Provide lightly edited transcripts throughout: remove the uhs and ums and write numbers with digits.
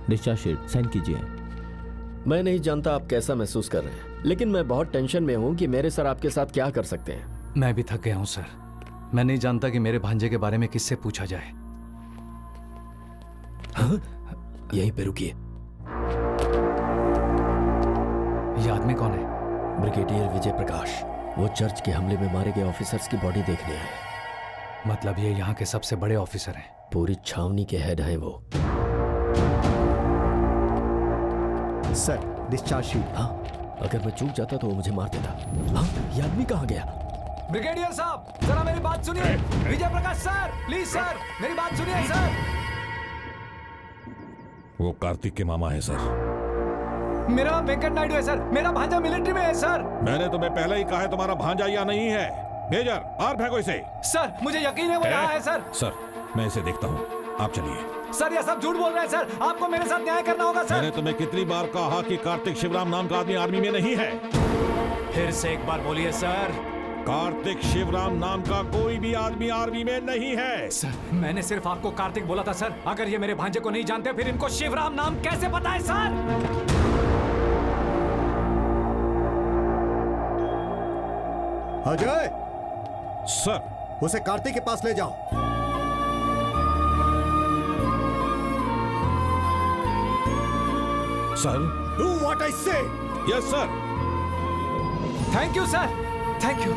Discharge sheet sign कीजिए। मैं नहीं जानता आप कैसा महसूस कर रहे हैं, लेकिन मैं बहुत टेंशन में हूं कि मेरे सर आपके साथ क्या कर सकते हैं। मैं भी थक गया हूं सर। मैं नहीं जानता कि मेरे भांजे के बारे में किससे पूछा जाए। हाँ? यहीं पे रुकिए। ये आदमी कौन है? ब्रिगेडियर विजय प्रकाश। वो चर्च के हमले में मारे गए ऑफिसर्स की बॉडी देखने आए। मतलब ये यहाँ के सबसे बड़े ऑफिसर हैं। पूरी छावनी के हेड हैं वो। Sir, discharge sheet. हाँ, अगर मैं चूक जाता तो वो मुझे मार देता। हाँ, ये आदमी कहाँ गया? ब्रिगेडियर साहब, जरा मेरी बात सुनिए। Vijay Prakash sir, please sir, मेरी बात सुनिए सर। वो कार्तिक के मामा है सर। मेरा नाम वेंकट नायडू है सर। मेरा भांजा मिलिट्री में है सर। मैंने तुम्हें पहले ही कहा है तुम्हारा भांजा या नहीं है। मेजर, बाहर फेंको इसे। सर, मुझे यकीन है वो यहाँ है सर। सर, मैं इसे देखता हूँ, आप चलिए। सर, ये सब झूठ बोल रहे हैं सर। आपको मेरे साथ न्याय करना होगा सर। मैंने तुम्हें कितनी बार कहा कि कार्तिक शिवराम नाम का आदमी आर्मी में नहीं है। फिर से एक बार बोलिए सर। कार्तिक शिवराम नाम का कोई भी आदमी आर्मी में नहीं है। सर, मैंने सिर्फ आपको कार्तिक बोला था सर। अगर ये मेरे भांजे को नहीं जानते फिर इनको शिवराम नाम कैसे पता है सर? अजय, सर, उसे कार्तिक के पास ले जाओ। सर। डू व्हाट आई से। Yes sir. Thank you sir, thank you.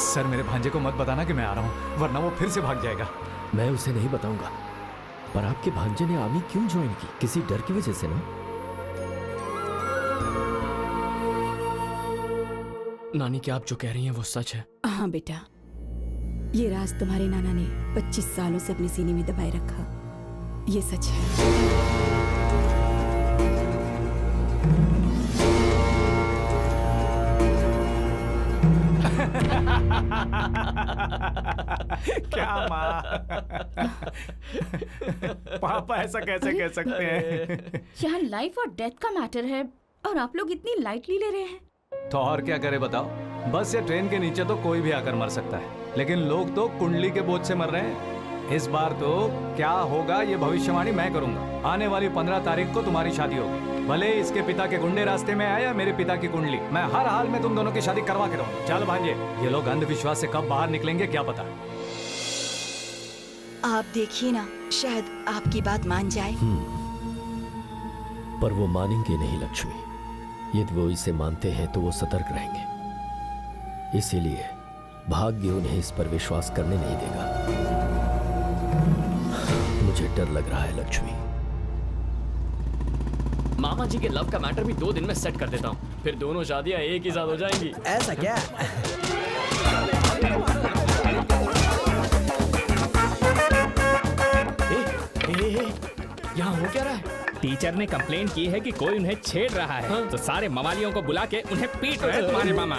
Sir, मेरे भांजे को मत बताना कि मैं आ रहा हूं, वरना वो फिर से भाग जाएगा। मैं उसे नहीं बताऊंगा। पर आपके भांजे ने आर्मी क्यों ज्वाइन की? किसी डर की वजह से ना? नानी, क्या आप जो कह रही हैं वो सच है? हाँ बेटा, ये राज तुम्हारे नाना ने 25 सालों से अपने सीने में दबाए रखा। ये सच है। क्या माँ? पापा ऐसा कैसे कह सकते हैं? यहाँ लाइफ और डेथ का मैटर है और आप लोग इतनी लाइटली ले रहे हैं। तो और क्या करे बताओ? बस या ट्रेन के नीचे तो कोई भी आकर मर सकता है, लेकिन लोग तो कुंडली के बोझ से मर रहे हैं। इस बार तो क्या होगा ये भविष्यवाणी मैं करूंगा। आने वाली 15 तारीख को तुम्हारी शादी होगी। भले इसके पिता के गुंडे रास्ते में आए या मेरे पिता की कुंडली, मैं हर हाल में तुम दोनों की शादी करवा के रहूंगा। चल भांजे, ये लोग अंधविश्वास से कब बाहर निकलेंगे क्या पता। आप देखिए ना, शायद आपकी बात मान जाए। पर वो मानेंगे नहीं लक्ष्मी। यदि वो इसे मानते हैं तो वो सतर्क रहेंगे। इसीलिए भाग्य उन्हें इस पर विश्वास करने नहीं देगा। मुझे डर लग रहा है लक्ष्मी। मामा जी के लव का मैटर भी 2 दिन में सेट कर देता हूँ, फिर दोनों शादियाँ एक ही साथ हो जाएंगी। ऐसा क्या? यहाँ हो क्या रहा है? टीचर ने कंप्लेन की है कि कोई उन्हें छेड़ रहा है। हाँ? तो सारे मवालियों को बुला के उन्हें पीट रहे हैं तुम्हारे मामा।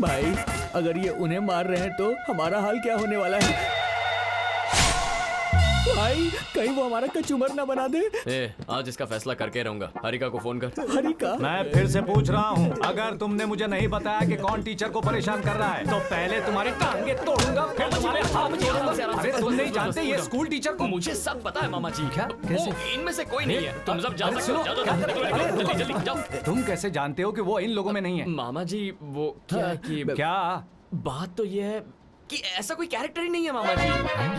भाई, अगर ये उन्हें मार रहे हैं तो हमारा हाल क्या होने वाला है? भाई, कहीं वो हमारा कचूमर ना बना दे। आज इसका फैसला करके रहूंगा। हरिका को फोन कर। हरिका? मैं फिर से पूछ रहा हूँ, अगर तुमने मुझे नहीं बताया कि कौन टीचर को परेशान कर रहा है तो पहले तुम्हारी टांगे तोड़ूंगा, फिर तुम्हारे हाथ जोड़ूंगा। अरे तुम नहीं जानते ये स्कूल टीचर को? मुझे सब पता है मामा जी। क्या? कैसे? इनमें से कोई नहीं है। तुम सब जा सकते हो। जल्दी जल्दी जाओ। तुम कैसे जानते हो कि वो इन लोगों में नहीं है? मामा जी वो क्या है कि क्या बात तो ये है कि ऐसा कोई कैरेक्टर ही नहीं है मामा जी।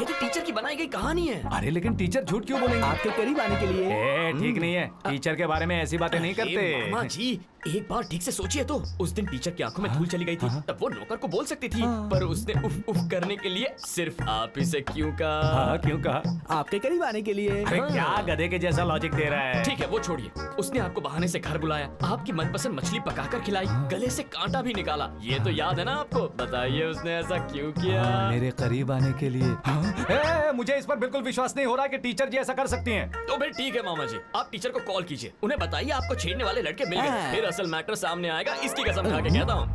ये तो टीचर की बनाई गई कहानी है। अरे लेकिन टीचर झूठ क्यों बोलेंगे? आपके करीब आने के लिए। ठीक नहीं है, टीचर के बारे में ऐसी बातें नहीं करते। मामा जी, एक बार ठीक से सोचिए तो। उस दिन टीचर की आंखों में धूल चली गई थी, तब वो नौकर को बोल सकती थी, पर उसने उफ उफ करने के लिए सिर्फ आप ही से क्यों कहा? क्यों कहा? आपके करीब आने के लिए। अरे क्या गधे के जैसा लॉजिक दे रहा है? ठीक है वो छोड़िए। उसने आपको बहाने से घर बुलाया, आपकी मनपसंद मछली पकाकर खिलाई, गले से कांटा भी निकाला। ये तो याद है ना आपको? बताइए उसने ऐसा क्यों किया? मेरे करीब आने के लिए। मुझे इस पर बिल्कुल विश्वास नहीं हो रहा कि टीचर जी ऐसा कर सकती हैं। तो फिर ठीक है मामा जी, आप टीचर को कॉल कीजिए, उन्हें बताइए आपको छेड़ने वाले लड़के मिल गए, फिर असल मैटर सामने आएगा। इसकी कसम खा के कहता हूँ।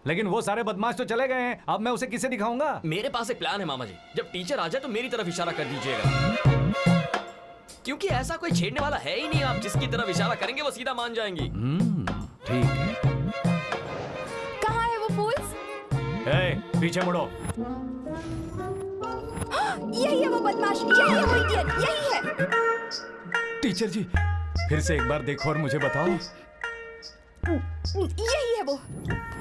लेकिन वो सारे बदमाश तो चले गए हैं, अब मैं उसे किसे दिखाऊंगा? मेरे पास एक प्लान है मामा जी। जब टीचर आ जाए तो मेरी तरफ इशारा कर दीजिएगा, क्योंकि ऐसा कोई छेड़ने वाला है ही नहीं। आप जिसकी तरफ इशारा करेंगे वो सीधा मान जाएंगी। ठीक है। कहाँ है वो फूल्स? पीछे मुड़ो। यही है वो बदमाश, यही है वो इडियट, यही है। टीचर जी, फिर से एक बार देखो और मुझे बताओ। यही है वो।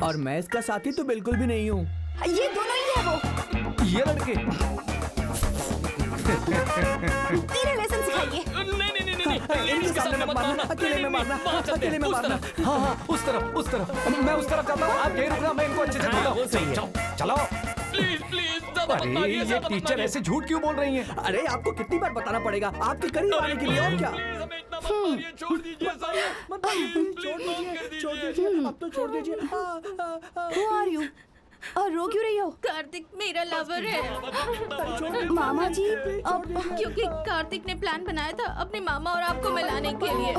और मैं इसका साथी तो बिल्कुल भी नहीं हूँ। ये दोनों ही है वो। ये लड़के तीनों लेसन सिखाइए। इनके सामने मत मारना, अकेले में मारना, अकेले में मारना। हाँ हाँ, उस तरफ मैं उस तरफ जाता हूँ, आप यहीं रुकना, मैं इनको अच्छे से बताऊँ। चलो। प्लीज प्लीज अरे ये टीचर ऐसे झूठ क्यों बोल रही हैं? अरे आपको कितनी बार बताना पड़ेगा आपके करीब आने के लिए, और क्या? छोड़ दीजिए छोड़ दीजिए, अब तो छोड़ दीजिए। Who are you? और रो क्यों रही हो? कार्तिक मेरा लवर है। मामा जी, क्योंकि कार्तिक ने प्लान बनाया था अपने मामा और आपको मिलाने के लिए।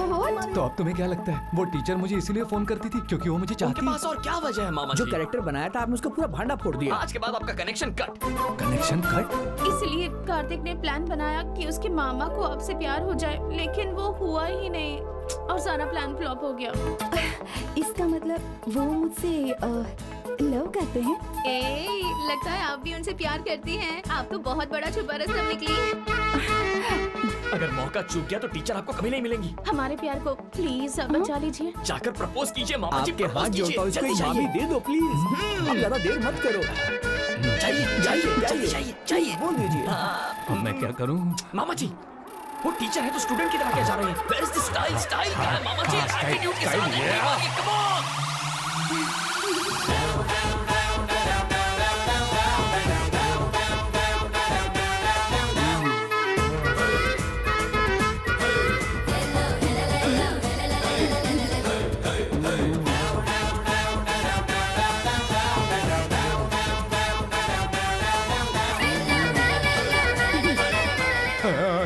तो अब तुम्हें क्या लगता है वो टीचर मुझे इसीलिए फोन करती थी क्योंकि वो मुझे उनके चाहती? पास और क्या वजह है मामा जो जी? कैरेक्टर बनाया था आपने उसका पूरा भांडा फोड़ दिया। आज के बाद आपका कनेक्शन कट। Connection cut? इसलिए कार्तिक ने प्लान बनाया कि उसके मामा को आपसे प्यार हो जाए, लेकिन वो हुआ ही नहीं और सारा प्लान फ्लॉप हो गया। इसका मतलब वो मुझसे लव करते हैं? लगता है आप भी उनसे प्यार करती हैं। आप तो बहुत बड़ा छुपा रास्ता निकली। अगर मौका चूक गया तो टीचर आपको कभी नहीं मिलेंगी। हमारे प्यार को प्लीज आप बचा लीजिए। जाकर प्रपोज कीजिए मामा जी, आपके हाथ प्रपोज जोड़ता हूँ, कीजिए। इसको जल्दी एक मामी जाइए, दे दो प्लीज। अब ज्यादा देर मत करो। जाइए। बोल दीजिए। अब मैं क्या करूं? मामा जी, वो टीचर है तो स्टूडेंट की तरह क्या जा रहे हैं? Where is the style? Style क्या है मामा जी? एटीट्यूड के साथ आगे, come on!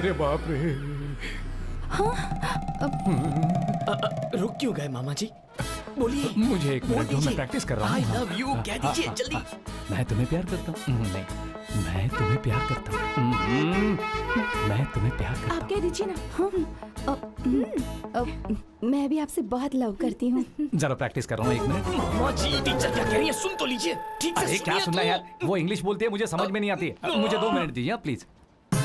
अरे बाप रे। रुक क्यों गए मामा जी? बोलिए। मुझे एक मिनट दो, मैं प्रैक्टिस कर रहा हूँ। I love you, कह दीजिए जल्दी। मैं तुम्हें प्यार करता हूँ। नहीं, मैं तुम्हें प्यार करता हूँ। मैं तुम्हें प्यार करता आप कह दीजिए ना। मैं भी आपसे बहुत लव करती हूँ। हूँ। जरा प्रैक्टिस कर रहा हूँ, एक मिनट। मामा जी, टीचर क्या कह रही है सुन तो लीजिए। ठीक से अरे क्या सुनिए सुनना तो। यार, वो इंग्लिश बोलती है, मुझे समझ में नहीं आती है। मुझे 2 मिनट दीजिए प्लीज। आई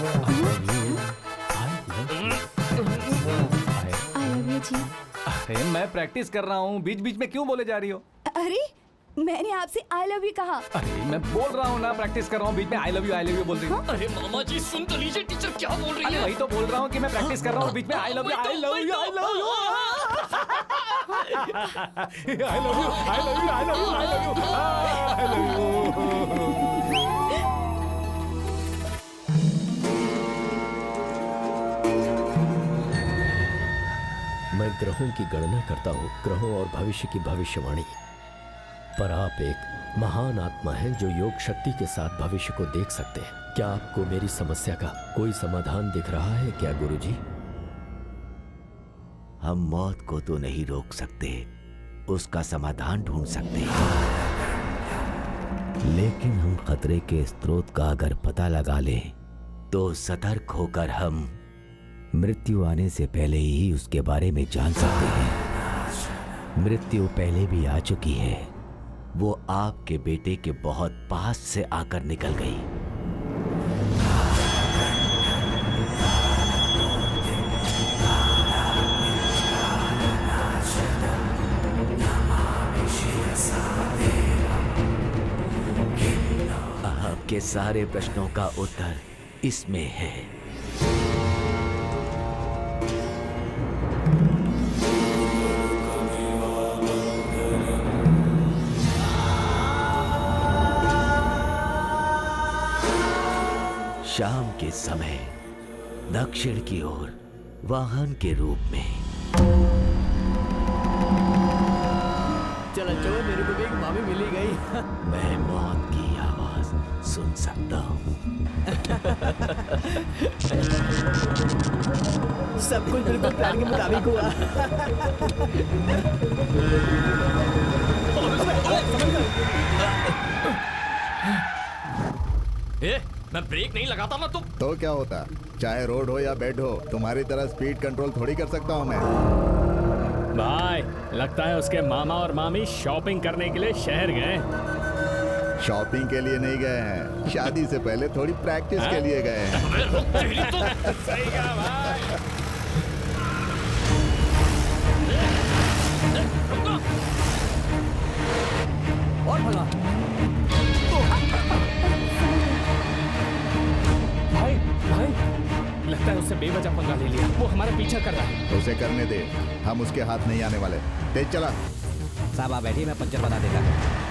लव यू जी। अरे मैं प्रैक्टिस कर रहा हूँ, बीच बीच में क्यों बोले जा रही हो? अरे मैंने आपसे आई लव यू कहा। अरे मैं बोल रहा हूँ ना, प्रैक्टिस कर रहा हूँ, बीच में आई लव यू बोल रही हूँ। अरे मामा जी सुन तो लीजिए, टीचर क्या बोल रही अरे है? वही तो बोल रहा हूँ कि मैं प्रैक्टिस कर रहा हूँ, बीच में I love you I love you I love you I love you I love you I love you I love you I love you. मैं ग्रहों की गणना करता हूँ, ग्रहों और भविष्य की भविष्यवाणी, पर आप एक महान आत्मा हैं जो योग शक्ति के साथ भविष्य को देख सकते हैं। क्या आपको मेरी समस्या का कोई समाधान दिख रहा है क्या गुरुजी? हम मौत को तो नहीं रोक सकते, उसका समाधान ढूंढ सकते हैं, लेकिन हम खतरे के स्रोत का अगर पता लगा लें तो सतर्क होकर हम मृत्यु आने से पहले ही उसके बारे में जान सकते हैं। मृत्यु पहले भी आ चुकी है, वो आपके बेटे के बहुत पास से आकर निकल गई। आपके सारे प्रश्नों का उत्तर इसमें है। शाम के समय दक्षिण की ओर वाहन के रूप में। चलो चलो, मेरे को भी एक मामी मिली गई। मैं मौत की आवाज सुन सकता हूँ। सब कुछ बिल्कुल प्लान के मुताबिक हुआ। मैं ब्रेक नहीं लगाता ना तो क्या होता, चाहे रोड हो या बेड हो, तुम्हारी तरह स्पीड कंट्रोल थोड़ी कर सकता हूँ मैं। भाई लगता है उसके मामा और मामी शॉपिंग करने के लिए शहर गए। शॉपिंग के लिए नहीं गए हैं, शादी से पहले थोड़ी प्रैक्टिस के लिए गए हैं। सही कहा भाई। और भगा। भाई भाई लगता है उससे बेवजह पंगा ले लिया। वो हमारा पीछा कर रहा है। उसे करने दे, हम उसके हाथ नहीं आने वाले। तेज चला। साहब आप बैठिए, मैं पंचर बना देता।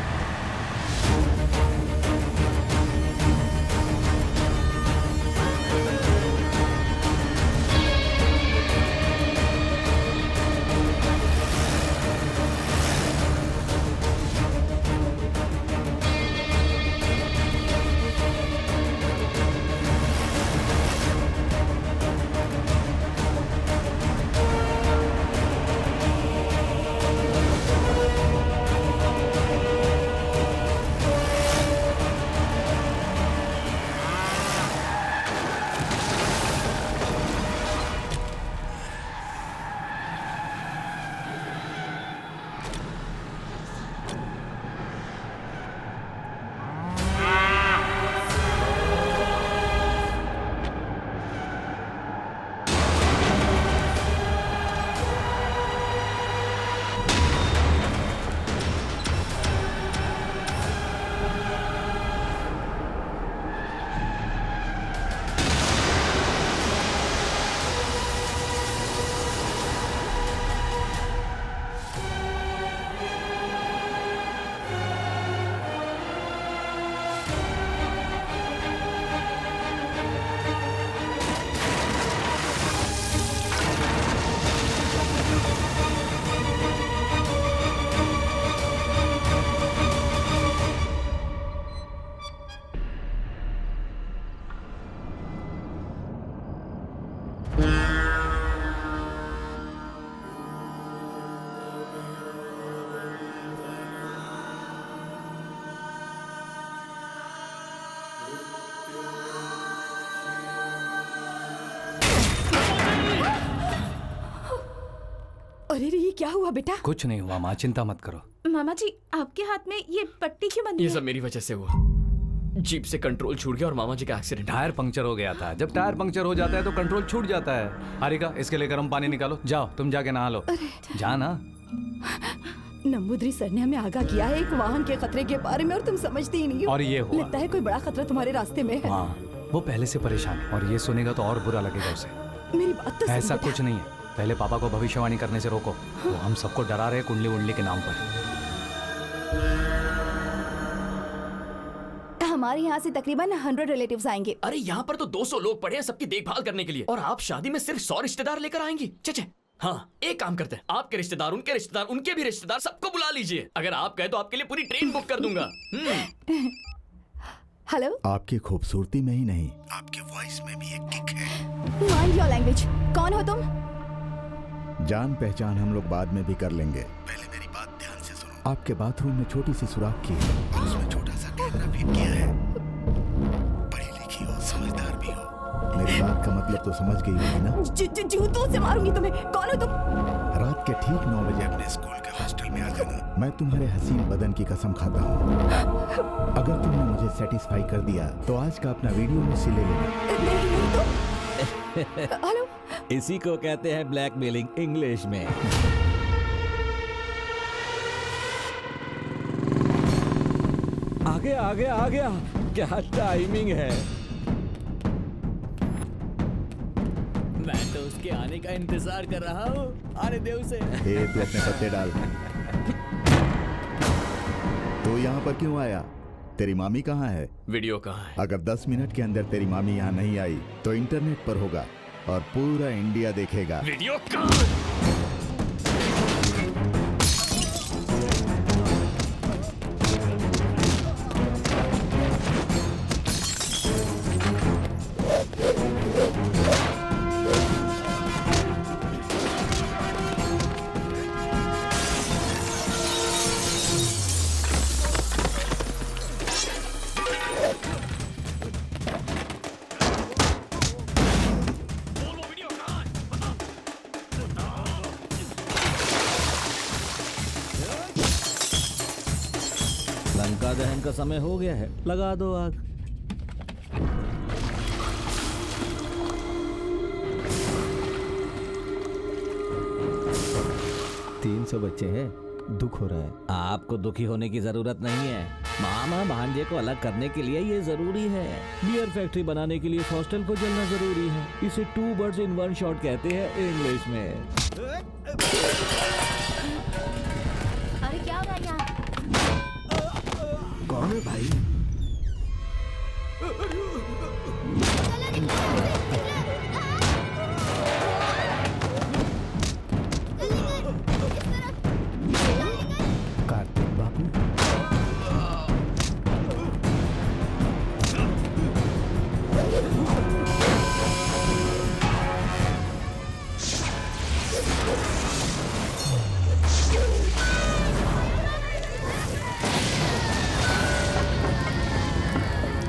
अरे रे, ये क्या हुआ बेटा? कुछ नहीं हुआ माँ, चिंता मत करो। मामा जी आपके हाथ में ये पट्टी क्यों बंधी ये है? सब मेरी वजह से हुआ। जीप से कंट्रोल छूट गया और मामा जी का एक्सीडेंट। टायर पंक्चर हो गया था। जब टायर पंक्चर हो जाता है तो कंट्रोल छूट जाता है। हारिका, इसके लिए गर्म पानी निकालो। जाओ तुम जाके नहा लो। जा ना। नंबूदरी सर ने हमें आगाह किया है एक वाहन के खतरे के बारे में और तुम समझते ही नहीं हो। और ये हुआ। लगता है कोई बड़ा खतरा तुम्हारे रास्ते में है। हाँ, वो पहले से परेशान है और ये सुनेगा तो और बुरा लगेगा उसे। मेरी बात तो सुन ऐसा बेटा। कुछ नहीं है। पहले पापा को भविष्यवाणी करने से रोको। वो हम सबको डरा रहे कुंडली उंडली के नाम पर। हमारे यहाँ से तकरीबन 100 रिलेटिव्स आएंगे। अरे यहाँ पर तो 200 लोग पड़े हैं सबकी देखभाल करने के लिए, और आप शादी में सिर्फ 100 रिश्तेदार लेकर आएंगी? चचे, हाँ एक काम करते हैं, आपके रिश्तेदार, उनके भी रिश्तेदार, सबको बुला लीजिए। अगर आप कहे तो आपके लिए पूरी ट्रेन बुक कर दूंगा। हेलो। आपकी खूबसूरती में ही नहीं, आपके वॉइस में भी एक किक है। Mind your language. कौन हो तुम? जान पहचान हम लोग बाद में भी कर लेंगे, पहले मेरी बात ध्यान से सुनो। आपके बाथरूम में छोटी सी सुराख की और उसमें छोटा सा कैमरा फिट किया है। पढ़ी लिखी हो, समझदार भी हो। मेरी बात का मतलब तो समझ गई होगी ना? जूतों से मारूंगी तुम्हें। कौन हो तुम? रात के ठीक 9 बजे अपने स्कूल के हॉस्टल में आ जाना। मैं तुम्हारे हसीन बदन की कसम खाता हूँ। अगर तुमने मुझे सेटिस्फाई कर दिया तो आज का अपना वीडियो मुझसे ले लेना। नहीं तो। हेलो। इसी को कहते हैं ब्लैकमेलिंग इंग्लिश में। आ गया। क्या टाइमिंग है। मैं तो उसके आने का इंतजार कर रहा हूँ। आने दे उसे। ए, तू अपने पत्ते डाल। तू यहाँ पर क्यों आया? तेरी मामी कहाँ है? वीडियो कहाँ है? अगर 10 मिनट के अंदर तेरी मामी यहाँ नहीं आई तो इंटरनेट पर होगा और पूरा इंडिया देखेगा। वीडियो कहाँ है? दहन का समय हो गया है, लगा दो आग। बच्चे हैं, दुख हो रहा है। आपको दुखी होने की जरूरत नहीं है। मामा भांजे को अलग करने के लिए ये जरूरी है। बियर फैक्ट्री बनाने के लिए हॉस्टल को जलना जरूरी है। इसे 2 birds in 1 shot कहते हैं इंग्लिश में। अरे क्या हुआ यहाँ? कौन है भाई? कार्तिक बाबू।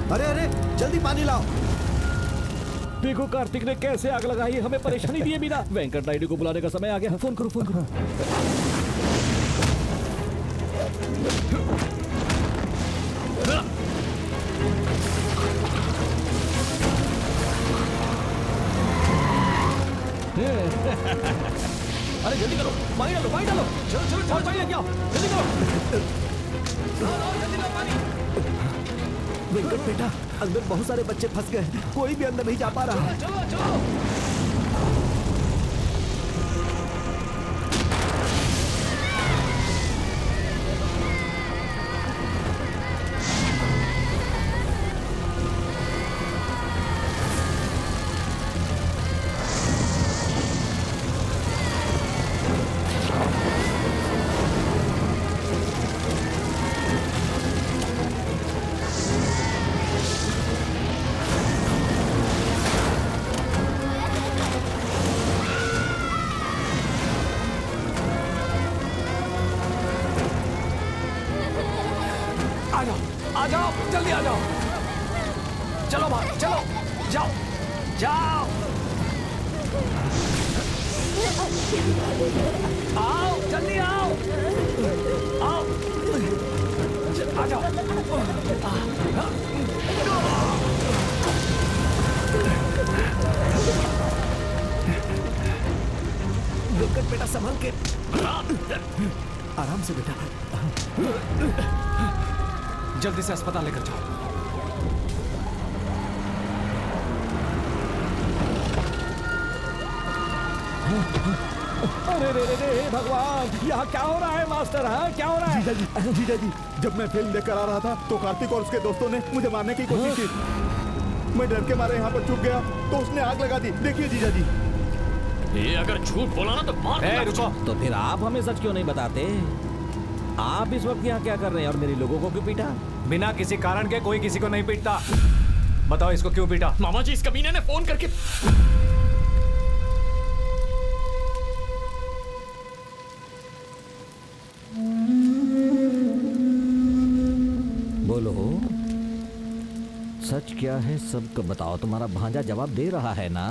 अरे अरे जल्दी पानी लाओ। देखो कार्तिक ने कैसे आग लगाई है, हमें परेशानी दी है मीना। वेंकट नायडू को बुलाने का समय आ गया। फोन करो, फोन करो। अरे जल्दी करो, पानी डालो, पानी डालो। चलो चलो चलो, पानी लेके आओ, जल्दी करो। जल्दी लो पानी। वेंकट बेटा, अंदर बहुत सारे बच्चे फंस गए, कोई भी अंदर नहीं जा पा रहा। चलो चलो। आ जाओ, जल्दी आ जाओ। चलो भाई, चलो, जाओ, जाओ। आओ, जल्दी आओ, आओ, आ जाओ। वेंकट बेटा संभल के, आराम से बेटा। जल्दी से अस्पताल लेकर जाओ। अरे रे रे रे भगवान, यहाँ क्या हो रहा है मास्टर? हाँ क्या हो रहा है? जीजा जी, जब मैं फिल्म देखकर आ रहा था तो कार्तिक और उसके दोस्तों ने मुझे मारने की कोशिश की। मैं डर के मारे यहाँ पर छुप गया तो उसने आग लगा दी। देखिए जीजा जी। ये अगर झूठ बोला ना तो मार दूंगा। रुको, तो फिर आप हमें सच क्यों नहीं बताते? आप इस वक्त यहाँ क्या कर रहे हैं और मेरे लोगों को क्यों पीटा? बिना किसी कारण के कोई किसी को नहीं पीटता। बताओ इसको क्यों पीटा? मामा जी, इस कमीने ने फोन करके बोलो, सच क्या है सबको बताओ। तुम्हारा भांजा जवाब दे रहा है ना?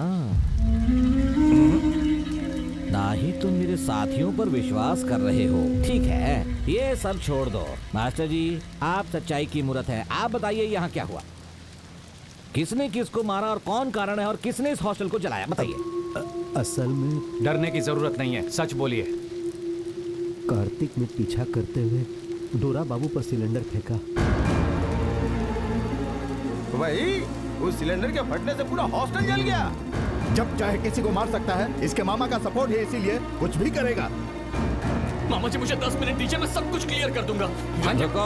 ना ही तुम मेरे साथियों पर विश्वास कर रहे हो। ठीक है, ये सब छोड़ दो। मास्टर जी, आप सच्चाई की मूरत है। आप बताइए यहाँ क्या हुआ? किसने किसको मारा और कौन कारण है और किसने इस हॉस्टल को जलाया? बताइए। असल में डरने की जरूरत नहीं है, सच बोलिए। कार्तिक ने पीछा करते हुए डोरा बाबू पर सिलेंडर फेंका। भाई, उस सिलेंडर के फटने से पूरा हॉस्टल जल गया। जब चाहे किसी को मार सकता है। इसके मामा का सपोर्ट है, इसीलिए कुछ भी करेगा। मामा जी मुझे 10 मिनट दीजिए, मैं सब कुछ क्लियर कर दूंगा। देखो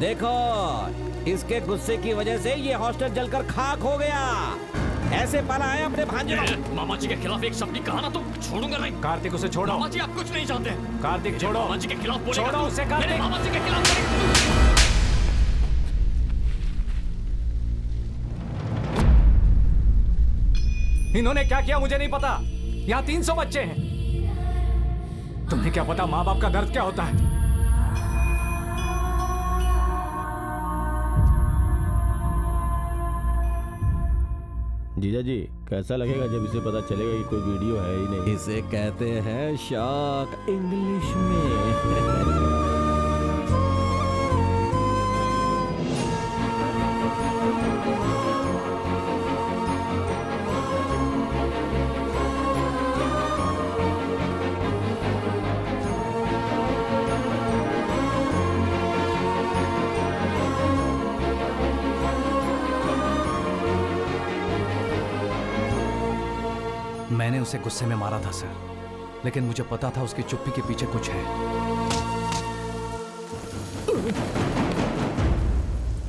देखो, इसके गुस्से की वजह से ये हॉस्टल जलकर खाक हो गया। ऐसे पाला है अपने भांजे को। मामा जी के खिलाफ एक शब्द भी कहा ना तो छोड़ूंगा नहीं। कार्तिक उसे छोड़ो। मामा जी आप कुछ नहीं जानते। कार्तिक छोड़ो। मामा जी के खिलाफ बोलेगा छोड़ो तो उसे। मेरे कार्तिक, मामा जी के खिलाफ इन्होंने क्या किया मुझे नहीं पता। यहाँ 300 बच्चे हैं। तुम्हें क्या पता माँ बाप का दर्द क्या होता है? जीजा जी, कैसा लगेगा जब इसे पता चलेगा कि कोई वीडियो है ही नहीं? इसे कहते हैं शॉक इंग्लिश में। मैंने उसे गुस्से में मारा था सर, लेकिन मुझे पता था उसकी चुप्पी के पीछे कुछ है।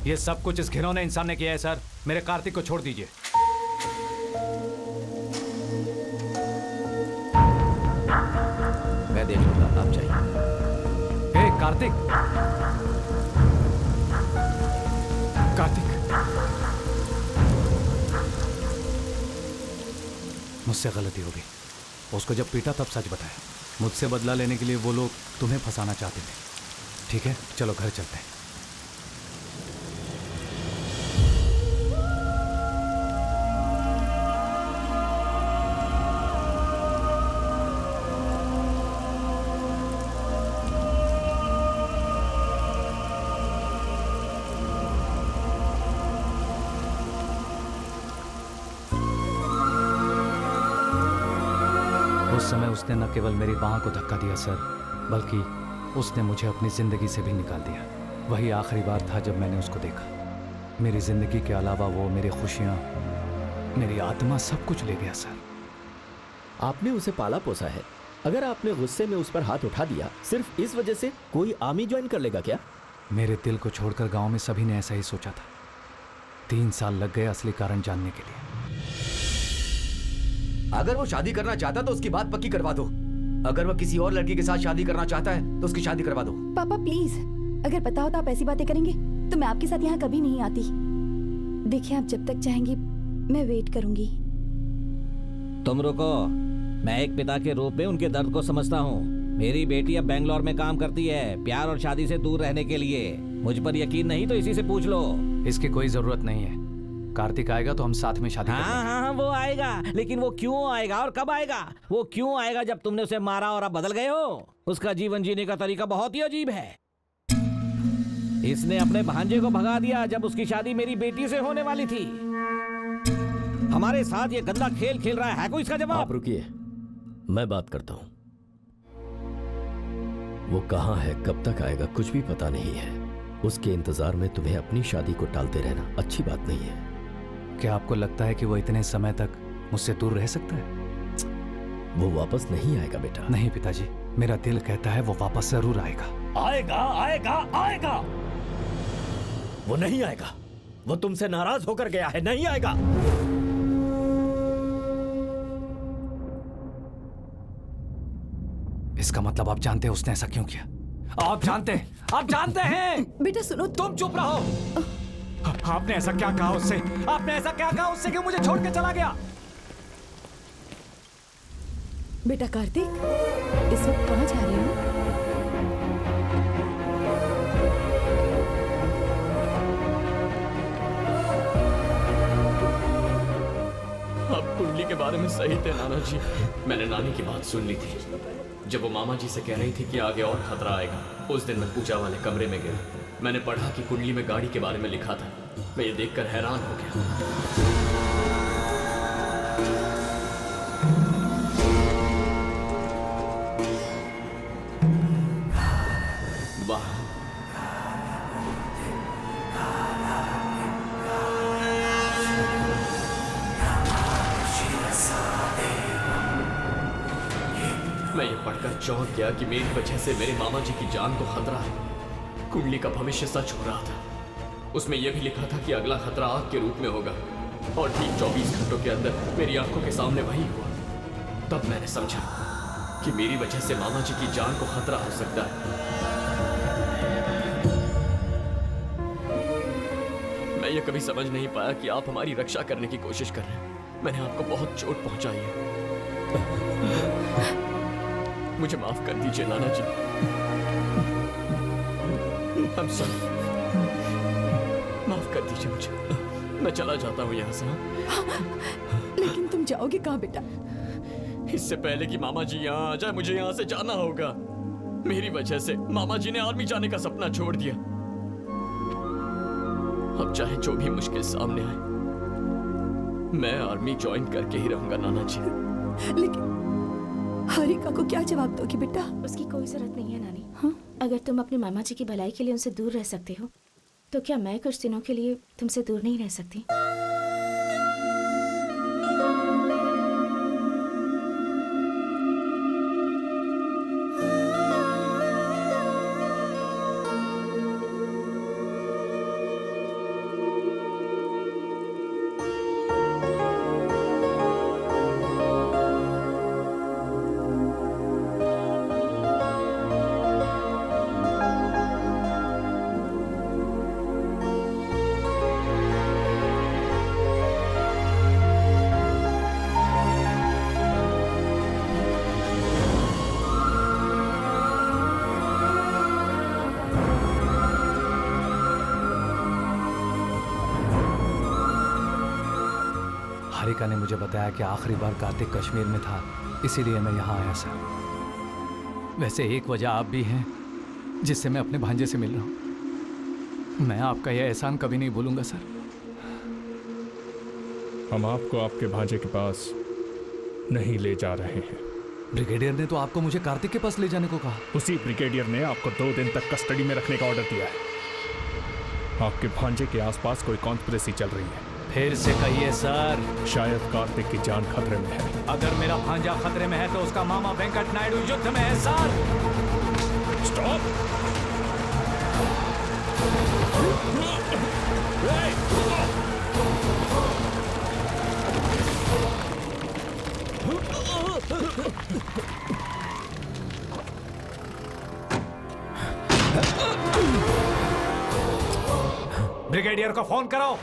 ये सब कुछ इस घिनौने इंसान ने किया है सर। मेरे कार्तिक को छोड़ दीजिए। मैं देख लूंगा, आप जाइए। कार्तिक, कार्तिक, मुझसे गलती हो गई। उसको जब पीटा तब सच बताया। मुझसे बदला लेने के लिए वो लोग तुम्हें फंसाना चाहते थे। ठीक है, चलो घर चलते हैं। उस समय उसने न केवल मेरी बांह को धक्का दिया सर, बल्कि उसने मुझे अपनी जिंदगी से भी निकाल दिया। वही आखिरी बार था जब मैंने उसको देखा। मेरी जिंदगी के अलावा वो मेरी खुशियां, मेरी आत्मा, सब कुछ ले गया सर। आपने उसे पाला पोसा है। अगर आपने गुस्से में उस पर हाथ उठा दिया सिर्फ इस वजह से, कोई आर्मी ज्वाइन कर लेगा क्या? मेरे दिल को छोड़कर गांव में सभी ने ऐसा ही सोचा था। 3 साल लग गए असली कारण जानने के लिए। अगर वो शादी करना चाहता तो उसकी बात पक्की करवा दो। अगर वो किसी और लड़की के साथ शादी करना चाहता है तो उसकी शादी करवा दो। पापा प्लीज, अगर पता होता आप ऐसी बातें करेंगे तो मैं आपके साथ यहाँ कभी नहीं आती। देखिए, आप जब तक चाहेंगी मैं वेट करूंगी। तुम रुको, मैं एक पिता के रूप में उनके दर्द को समझता हूँ। मेरी बेटी अब बेंगलोर में काम करती है, प्यार और शादी से दूर रहने के लिए। मुझ पर यकीन नहीं तो इसी से पूछ लो। इसकी कोई जरूरत नहीं है। कार्तिक आएगा तो हम साथ में शादी करेंगे। हाँ, वो आएगा, लेकिन वो क्यों आएगा और कब आएगा? वो क्यों आएगा जब तुमने उसे मारा और अब बदल गए हो? उसका जीवन जीने का तरीका बहुत ही अजीब है। इसने अपने भांजे को भगा दिया जब उसकी शादी मेरी बेटी से होने वाली थी। हमारे साथ ये गंदा खेल खेल रहा है कोई इसका जवाब? आप रुकिए, मैं बात करता हूं। वो कहां है, कब तक आएगा, कुछ भी पता नहीं है। उसके इंतजार में तुम्हें अपनी शादी को टालते रहना अच्छी बात नहीं है। क्या आपको लगता है कि वो इतने समय तक मुझसे दूर रह सकता है? वो वापस नहीं आएगा बेटा। नहीं पिताजी, मेरा दिल कहता है वो वापस जरूर आएगा। आएगा, आएगा, आएगा। वो नहीं आएगा। वो तुमसे नाराज होकर गया है, नहीं आएगा। इसका मतलब आप जानते हैं उसने ऐसा क्यों किया? आप जानते हैं। बेटा सुनो, तुम चुप रहो। आपने ऐसा क्या कहा उससे? आपने ऐसा क्या कहा उससे कि मुझे छोड़ के चला गया? बेटा कार्तिक, इस वक्त कहाँ जा रहे हो? आप कुंडली के बारे में सही थे नाना जी। मैंने नानी की बात सुन ली थी जब वो मामा जी से कह रही थी कि आगे और खतरा आएगा। उस दिन मैं पूजा वाले कमरे में गया। मैंने पढ़ा कि कुंडली में गाड़ी के बारे में लिखा था। मैं ये देखकर हैरान हो गया। वाह, मैं ये पढ़कर चौंक गया कि मेरी वजह से मेरे मामा जी की जान को खतरा है। कुंडली का भविष्य सच हो रहा था। उसमें यह भी लिखा था कि अगला खतरा आग के रूप में होगा और ठीक 24 घंटों के अंदर मेरी आंखों के सामने वही हुआ। तब मैंने समझा कि मेरी वजह से मामा जी की जान को खतरा हो सकता है। मैं ये कभी समझ नहीं पाया कि आप हमारी रक्षा करने की कोशिश कर रहे हैं। मैंने आपको बहुत चोट पहुंचाई है। मुझे माफ कर दीजिए नाना जी। I'm sorry। माफ कर दीजिए मुझे। मैं चला जाता हूँ यहाँ से। लेकिन तुम जाओगे कहाँ बेटा? इससे पहले कि मामा जी यहाँ आ जाए मुझे यहाँ से जाना होगा। मेरी वजह से मामा जी ने आर्मी जाने का सपना छोड़ दिया। अब चाहे जो भी मुश्किल सामने आए, मैं आर्मी ज्वाइन करके ही रहूंगा नाना जी। लेकिन हारिका को क्या जवाब दोगी बेटा? उसकी कोई जरूरत नहीं है नानी। हाँ? अगर तुम अपने मामा जी की भलाई के लिए उनसे दूर रह सकते हो तो क्या मैं कुछ दिनों के लिए तुमसे दूर नहीं रह सकती? निहारिका ने मुझे बताया कि आखिरी बार कार्तिक कश्मीर में था, इसीलिए मैं यहाँ आया सर। वैसे एक वजह आप भी हैं जिससे मैं अपने भांजे से मिल रहा हूँ। मैं आपका यह एहसान कभी नहीं भूलूंगा सर। हम आपको आपके भांजे के पास नहीं ले जा रहे हैं। ब्रिगेडियर ने तो आपको मुझे कार्तिक के पास ले जाने को कहा। उसी ब्रिगेडियर ने आपको 2 दिन तक कस्टडी में रखने का ऑर्डर दिया है। आपके भांजे के आसपास कोई कॉन्स्पिरेसी चल रही है। फिर से कहिए सर। शायद कार्तिक की जान खतरे में है। अगर मेरा भांजा खतरे में है तो उसका मामा वेंकट नायडू युद्ध में है सर। स्टॉप। ब्रिगेडियर को फोन करो।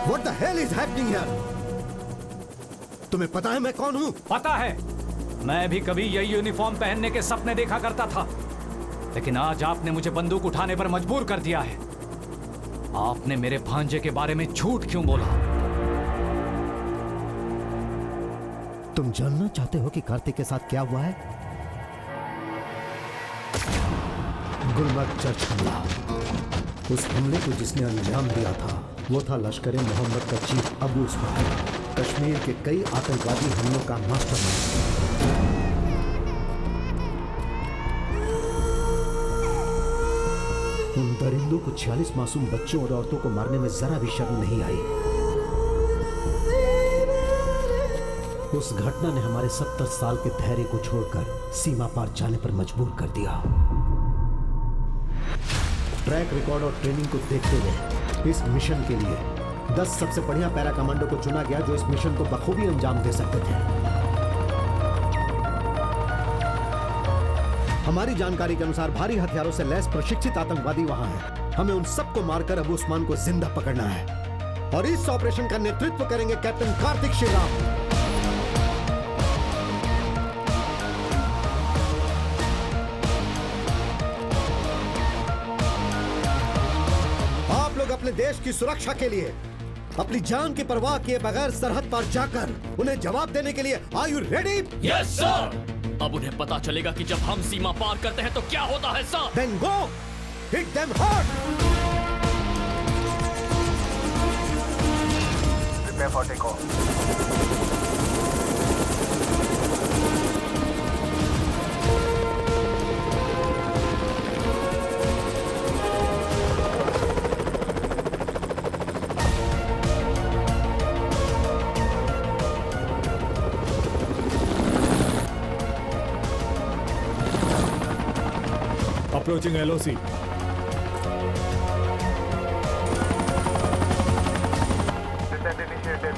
What the hell is happening here? तुम्हें पता है मैं कौन हूं? पता है। मैं भी कभी यही यूनिफॉर्म पहनने के सपने देखा करता था, लेकिन आज आपने मुझे बंदूक उठाने पर मजबूर कर दिया है। आपने मेरे भांजे के बारे में झूठ क्यों बोला? तुम जानना चाहते हो कि कार्तिक के साथ क्या हुआ है? गुलमर्ग चर्च हमला। उस हमले को जिसने अंजाम दिया था वो था लश्कर मोहम्मद का चीफ अबू उस्मान, कश्मीर के कई आतंकवादी हमलों का मास्टरमाइंड। उन दरिंदों को 46 मासूम बच्चों और औरतों को मारने में जरा भी शर्म नहीं आई। उस घटना ने हमारे 70 साल के धैर्य को छोड़कर सीमा पार जाने पर मजबूर कर दिया। ट्रैक रिकॉर्ड और ट्रेनिंग को देखते हुए इस मिशन के लिए 10 सबसे बढ़िया पैरा कमांडो को चुना गया जो इस मिशन को बखूबी अंजाम दे सकते थे। हमारी जानकारी के अनुसार भारी हथियारों से लैस प्रशिक्षित आतंकवादी वहां हैं। हमें उन सबको मारकर अबू उस्मान को जिंदा पकड़ना है और इस ऑपरेशन का नेतृत्व करेंगे कैप्टन कार्तिक श्रीराम। अपने देश की सुरक्षा के लिए अपनी जान की परवाह किए बगैर सरहद पार जाकर उन्हें जवाब देने के लिए are you ready? Yes sir. अब उन्हें पता चलेगा कि जब हम सीमा पार करते हैं तो क्या होता है sir. Then go, hit them hard. Prepare for takeoff. Approaching LOC. Descent initiated.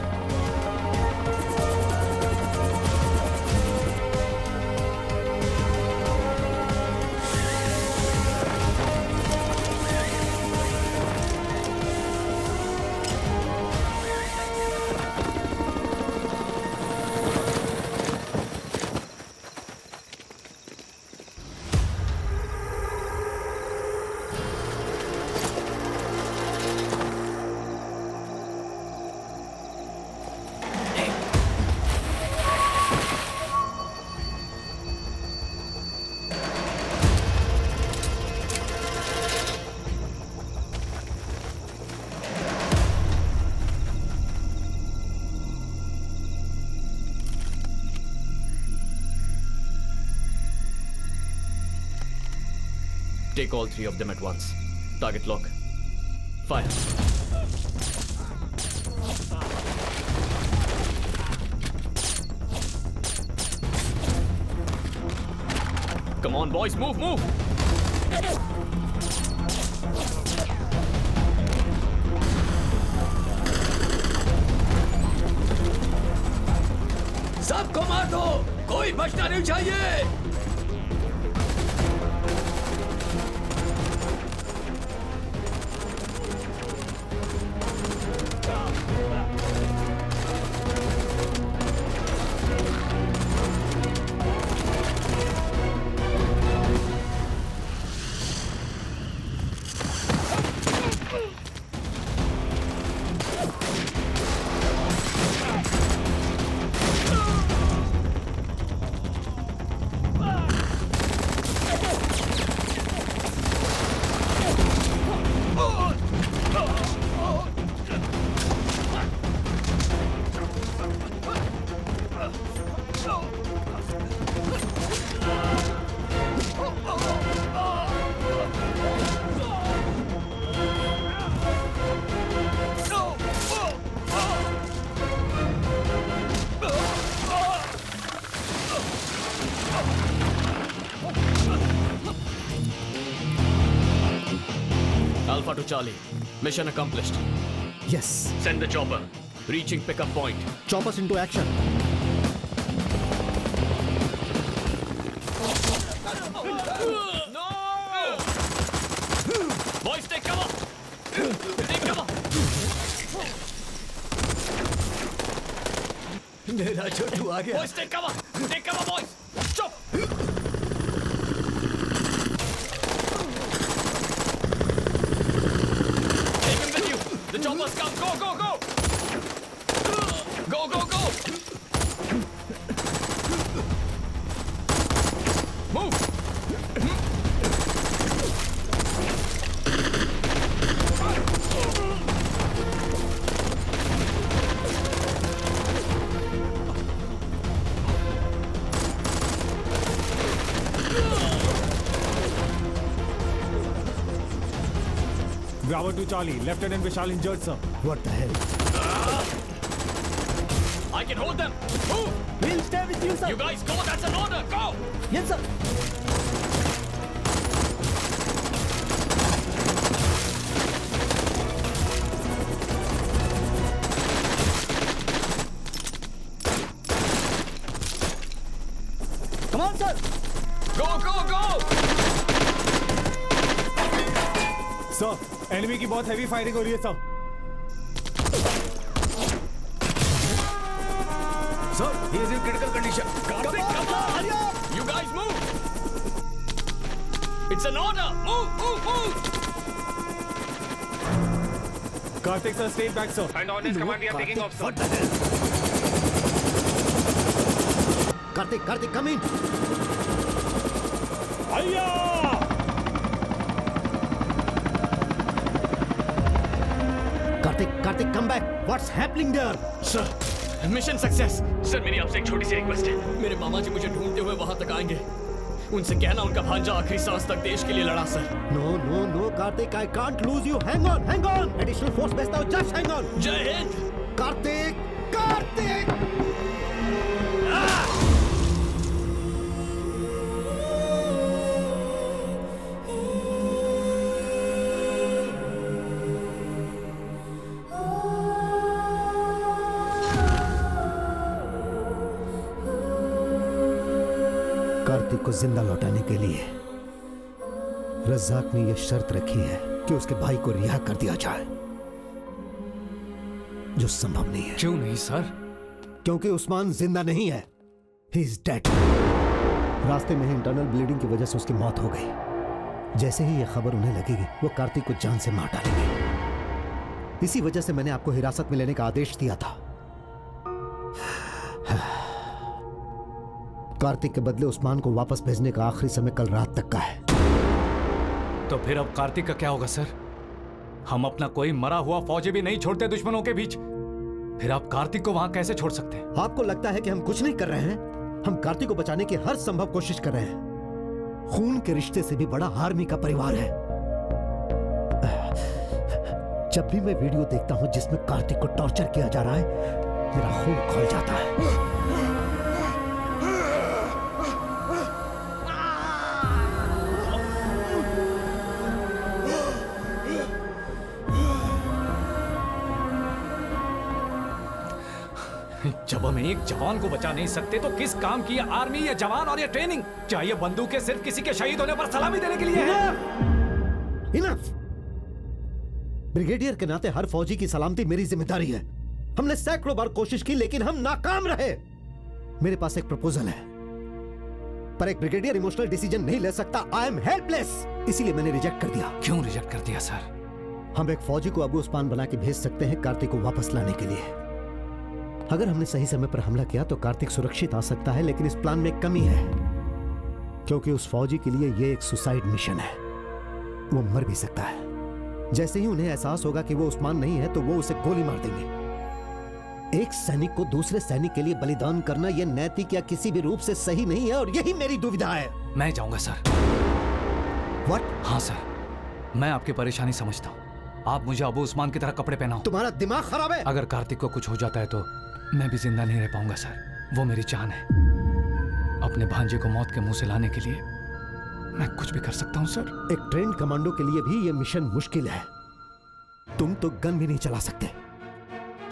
Take all 3 of them at once. Target lock. Fire. Come on, boys, move, move! सबको मार दो, कोई बचना नहीं चाहिए। Charlie. Mission accomplished. Yes. Send the chopper. Reaching pickup point. Choppers into action. No! Boys, take cover! Take cover! मेरा छोटू आ गया। Boys, take cover! Take cover, boys! Chop! Take him with you! The choppers come! Go, go, go! Go, go, go! Move! Bravo to Charlie. Lieutenant Vishal injured, sir. What the hell? I can hold them! Move! We'll stay with you, sir. You guys go! That's an order! Go! Yes, sir. Come on, sir. Go, go, go! Sir, enemy की बहुत heavy firing हो रही है sir. Sir, he is in critical condition. Karthik, come on! You guys move! It's an order! Move, move, move! Kartik sir, stay back, sir. And on his command, we are taking off, sir. Karthik, come in. Karthik, come back. What's happening there? Sir, mission success. Sir, मेरी आपसे एक छोटी सी request है। मेरे मामा जी मुझे ढूंढते हुए वहां तक आएंगे। उनसे कहना उनका भांजा आखिरी सांस तक देश के लिए लड़ा sir. No, Karthik, I can't lose you. Hang on. Additional force भेजता हूँ. Just hang on. जय हिंद। Karthik. कार्तिक को जिंदा लौटाने के लिए रज्जाक ने यह शर्त रखी है कि उसके भाई को रिहा कर दिया जाए, जो संभव नहीं है। क्यों नहीं सर? क्योंकि उस्मान जिंदा नहीं है। He is dead. रास्ते में ही इंटरनल ब्लीडिंग की वजह से उसकी मौत हो गई। जैसे ही यह खबर उन्हें लगेगी, वो कार्तिक को जान से मार डालेंगे। इसी वजह से मैंने आपको हिरासत में लेने का आदेश दिया था। कार्तिक के बदले उस्मान को वापस भेजने का आखिरी समय कल रात तक का है। तो फिर अब कार्तिक का क्या होगा सर? हम अपना कोई मरा हुआ फौजी भी नहीं छोड़ते दुश्मनों के बीच। फिर आप कार्तिक को वहां कैसे छोड़ सकते हैं? आपको लगता है कि हम कुछ नहीं कर रहे हैं? हम कार्तिक को बचाने की हर संभव कोशिश कर रहे हैं। खून के रिश्ते से भी बड़ा आर्मी का परिवार है। जब भी मैं वीडियो देखता हूं जिसमें कार्तिक को टॉर्चर किया जा रहा है, मेरा खून खौल जाता है। जब हम एक जवान को बचा नहीं सकते तो किस काम की ये आर्मी, ये जवान और ये ट्रेनिंग? क्या ये बंदूकें सिर्फ किसी के शहीद होने पर सलामी देने के लिए है? इनफ! ब्रिगेडियर के नाते हर फौजी की सलामती मेरी जिम्मेदारी है। हमने सैकड़ों बार कोशिश की लेकिन हम नाकाम रहे। मेरे पास एक प्रपोजल है, पर एक ब्रिगेडियर इमोशनल डिसीजन नहीं ले सकता। आई एम हेल्पलेस, इसीलिए मैंने रिजेक्ट कर दिया। क्यों रिजेक्ट कर दिया सर? हम एक फौजी को अबू उस्मान बना के भेज सकते हैं कार्तिक को वापस लाने के लिए। अगर हमने सही समय पर हमला किया तो कार्तिक सुरक्षित आ सकता है, लेकिन इस प्लान में कमी है, क्योंकि उस फौजी के लिए यह एक सुसाइड मिशन है। वो मर भी सकता है। जैसे ही उन्हें एहसास होगा कि वो उस्मान नहीं है तो वो उसे गोली मार देंगे। एक सैनिक को दूसरे सैनिक के लिए बलिदान करना यह नैतिक या किसी भी रूप से सही नहीं है, और यही मेरी दुविधा है। मैं जाऊंगा सर। What? हाँ सर, मैं आपकी परेशानी समझता हूँ। आप मुझे अबू उस्मान की तरह कपड़े पहनाओ। तुम्हारा दिमाग खराब है। अगर कार्तिक को कुछ हो जाता है तो मैं भी जिंदा नहीं रह पाऊंगा सर। वो मेरी जान है। अपने भांजे को मौत के मुंह से लाने के लिए मैं कुछ भी कर सकता हूं सर। एक ट्रेंड कमांडो के लिए भी यह मिशन मुश्किल है। तुम तो गन भी नहीं चला सकते।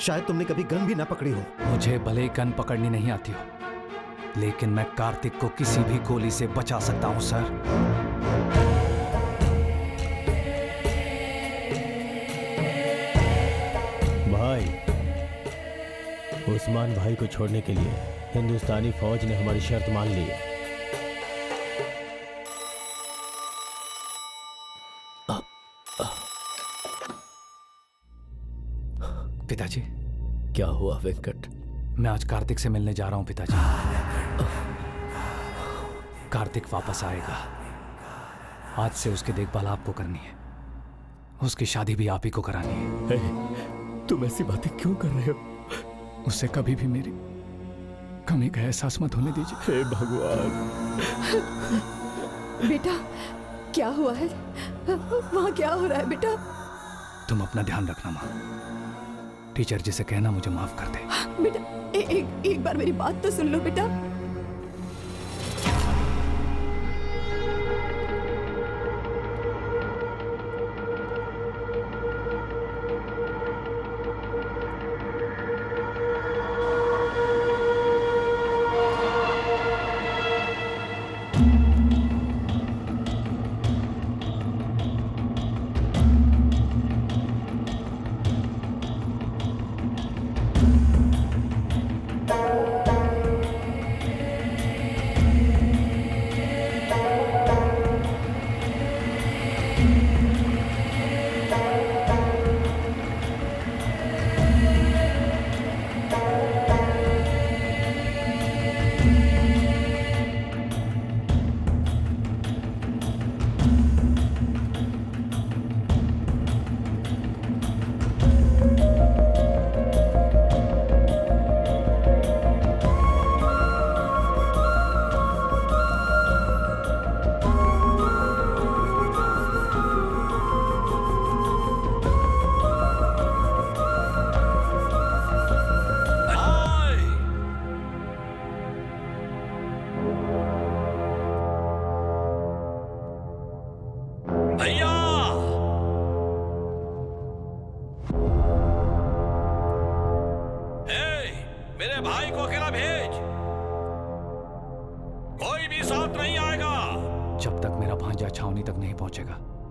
शायद तुमने कभी गन भी ना पकड़ी हो। मुझे भले गन पकड़नी नहीं आती हो, लेकिन मैं कार्तिक को किसी भी गोली से बचा सकता हूं सर। भाई, उस्मान भाई को छोड़ने के लिए हिंदुस्तानी फौज ने हमारी शर्त मान ली है। पिताजी। क्या हुआ वेंकट? मैं आज कार्तिक से मिलने जा रहा हूं पिताजी। कार्तिक वापस आएगा। आज से उसकी देखभाल आपको करनी है, उसकी शादी भी आप ही को करानी है। तुम ऐसी बातें क्यों कर रहे हो? उससे कभी भी मेरी कमी का एहसास मत होने दीजिए। हे भगवान। बेटा क्या हुआ है? वहाँ क्या हो रहा है बेटा? तुम अपना ध्यान रखना माँ। टीचर जी से कहना मुझे माफ कर दे। बेटा एक बार मेरी बात तो सुन लो बेटा।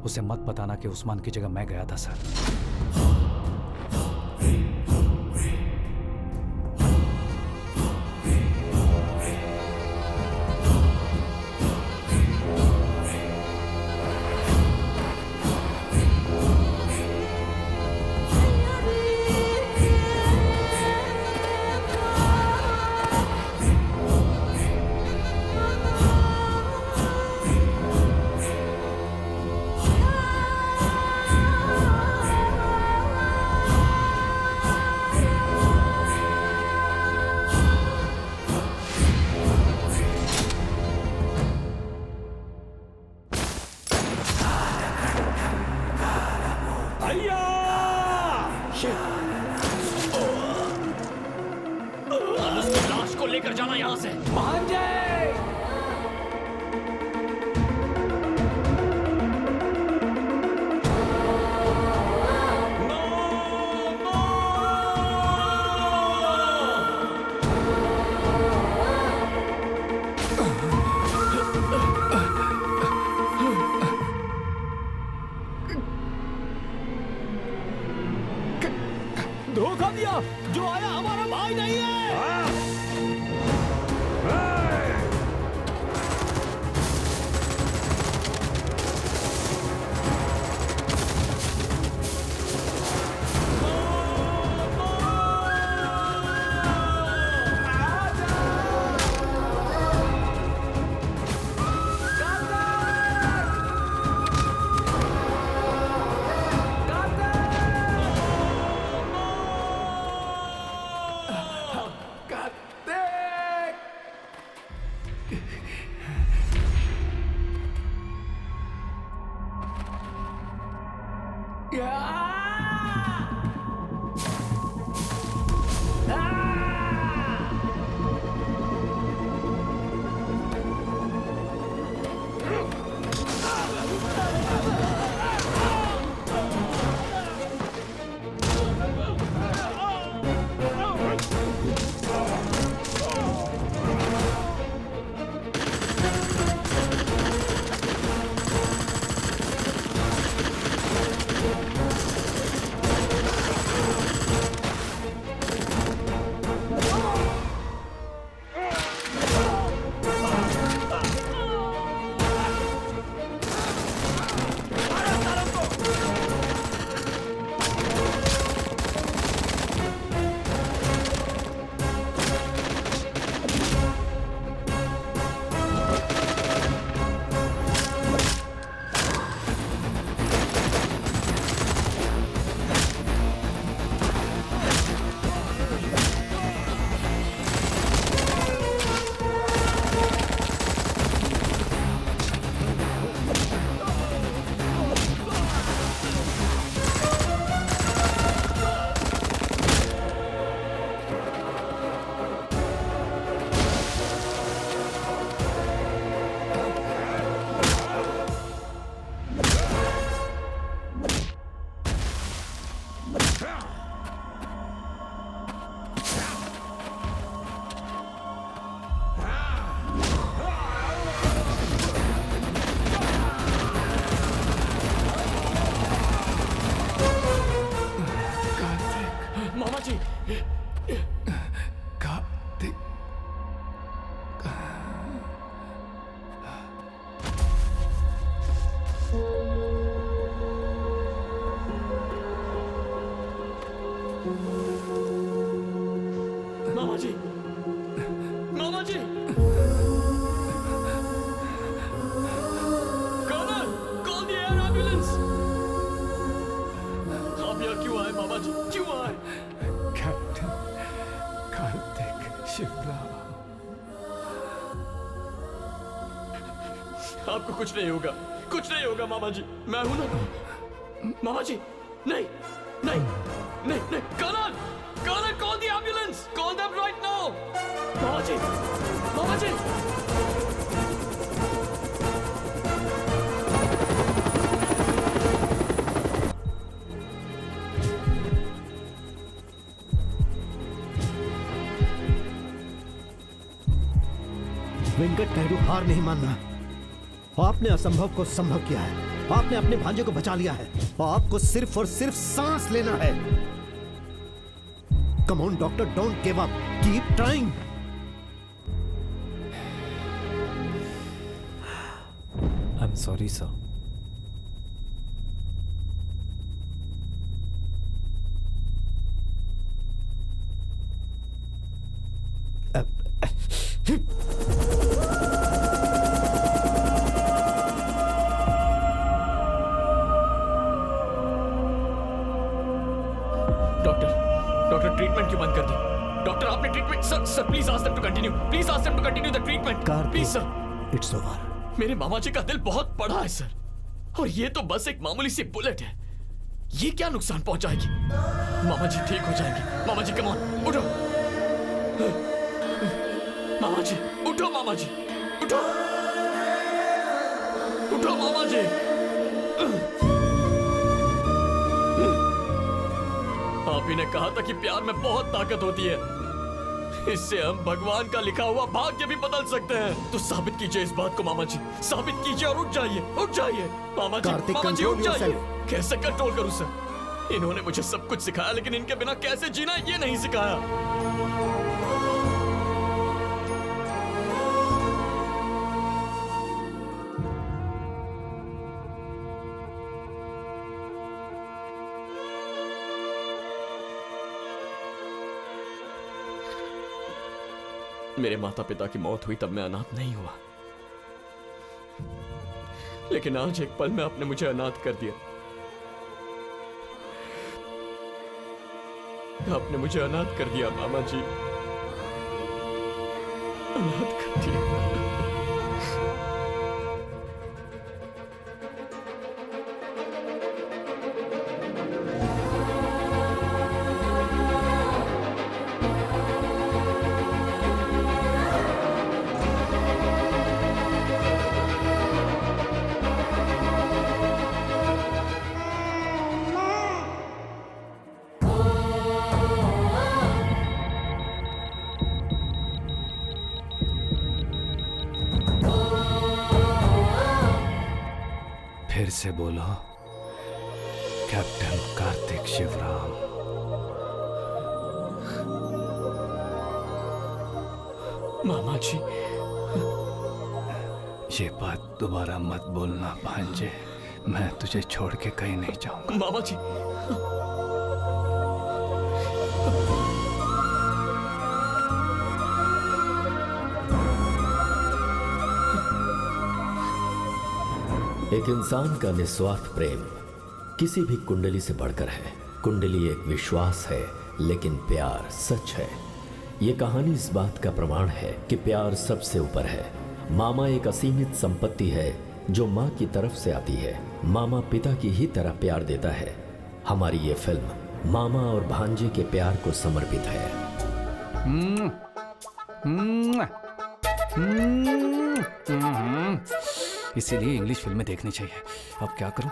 उसे मत बताना कि उस्मान की जगह मैं गया था सर। लेकर जाना यहाँ से। धोखा दिया, जो आया हमारा भाई नहीं है। मामा जी मामा जी मामा जी colonel call the air ambulance. आप यहाँ क्यों आए मामा जी, क्यों आए? कैप्टन कार्तिक शिवराम। आपको कुछ नहीं होगा, कुछ नहीं होगा मामा जी, मैं हूं ना। मामा जी नहीं नहीं नहीं नहीं, colonel colonel call the ambulance, call them right now. मामा जी मामा जी वेंकट नायडू हार नहीं मानना। आपने असंभव को संभव किया है, आपने अपने भांजे को बचा लिया है, आपको सिर्फ और सिर्फ सांस लेना है। Come on doctor, don't give up, keep trying. I am sorry sir. Doctor treatment क्यों बंद कर दी? डॉक्टर आपने treatment sir please ask them to continue, please ask them to continue the treatment please sir. It's over. मेरे मामा जी का दिल बहुत बड़ा है सर, और ये तो बस एक मामूली सी बुलेट है, ये क्या नुकसान पहुंचाएगी? मामा जी ठीक हो जाएंगे। मामा जी कम ऑन, उठो मामा जी, उठो मामा जी, उठो उठो मामा जी। आप ही ने कहा था कि प्यार में बहुत ताकत होती है, इससे हम भगवान का लिखा हुआ भाग्य भी बदल सकते हैं। तो साबित कीजिए इस बात को मामा जी, साबित कीजिए और उठ जाइए, उठ जाइए मामा जी, मामा जी उठ जाइए। कैसे कंट्रोल करूं सर? इन्होंने मुझे सब कुछ सिखाया, लेकिन इनके बिना कैसे जीना ये नहीं सिखाया। मेरे माता पिता की मौत हुई तब मैं अनाथ नहीं हुआ, लेकिन आज एक पल में आपने मुझे अनाथ कर दिया। आपने मुझे अनाथ कर दिया मामा जी, अनाथ कर दिया। फिर से बोलो, कैप्टन कार्तिक शिवराम। मामा जी ये बात दोबारा मत बोलना भांजे, मैं तुझे छोड़ के कहीं नहीं जाऊंगा। मामा जी एक इंसान का निस्वार्थ प्रेम किसी भी कुंडली से बढ़कर है। कुंडली एक विश्वास है, लेकिन प्यार सच है। ये कहानी इस बात का प्रमाण है कि प्यार सबसे ऊपर है। मामा एक असीमित संपत्ति है जो माँ की तरफ से आती है। मामा पिता की ही तरह प्यार देता है। हमारी ये फिल्म मामा और भांजे के प्यार को समर्पित है। इसीलिए इंग्लिश फिल्में देखनी चाहिए। अब क्या करूं?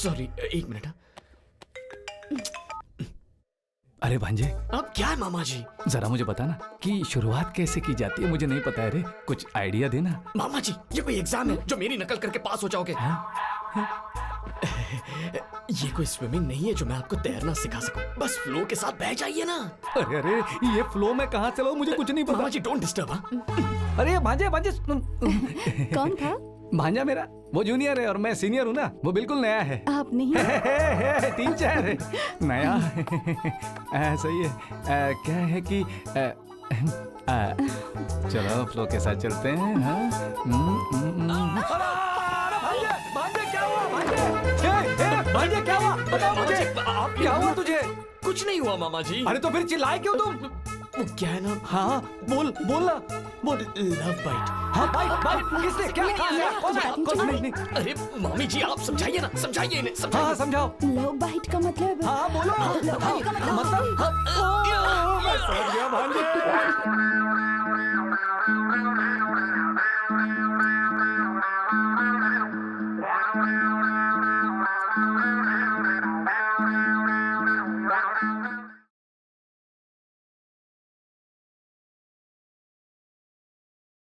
सॉरी, एक मिनट। अरे भांजे, अब क्या है मामा जी? जरा मुझे बता ना कि शुरुआत कैसे की जाती है, मुझे नहीं पता है रे, कुछ आइडिया देना। मामा जी, ये कोई एग्जाम है जो मेरी नकल करके पास हो जाओगे? ये कोई स्विमिंग नहीं है जो मैं आपको तैरना सिखा सकूं। बस फ्लो के साथ बह जाइए ना। अरे अरे, ये फ्लो में कहाँ चलो, मुझे कुछ नहीं पता। मामा जी डोंट डिस्टर्ब। अरे भांजे भांजे कौन था? भांजा मेरा, वो जूनियर है और मैं सीनियर हूँ ना, वो बिल्कुल नया है। आप नहीं? 3-4 है नया। सही है। क्या है कि चलो फ्लो के साथ चलते हैं। भांजे क्या हुआ? भांजे क्या हुआ? बताओ मुझे, क्या हुआ तुझे? कुछ नहीं हुआ मामा जी। अरे तो फिर चिल्लाए क्यों तुम? वो क्या है ना? हाँ बोल बोलना बोल। Love bite. हाँ बाइट किसने क्या कहा? कौन? नहीं। अरे मम्मी जी आप समझाइए ना, समझाइए इन्हें, समझाइए। हाँ समझाओ। लव बाइट का मतलब? हाँ बोलो। लव बाइट का मतलब? मैं समझ गया भांजे।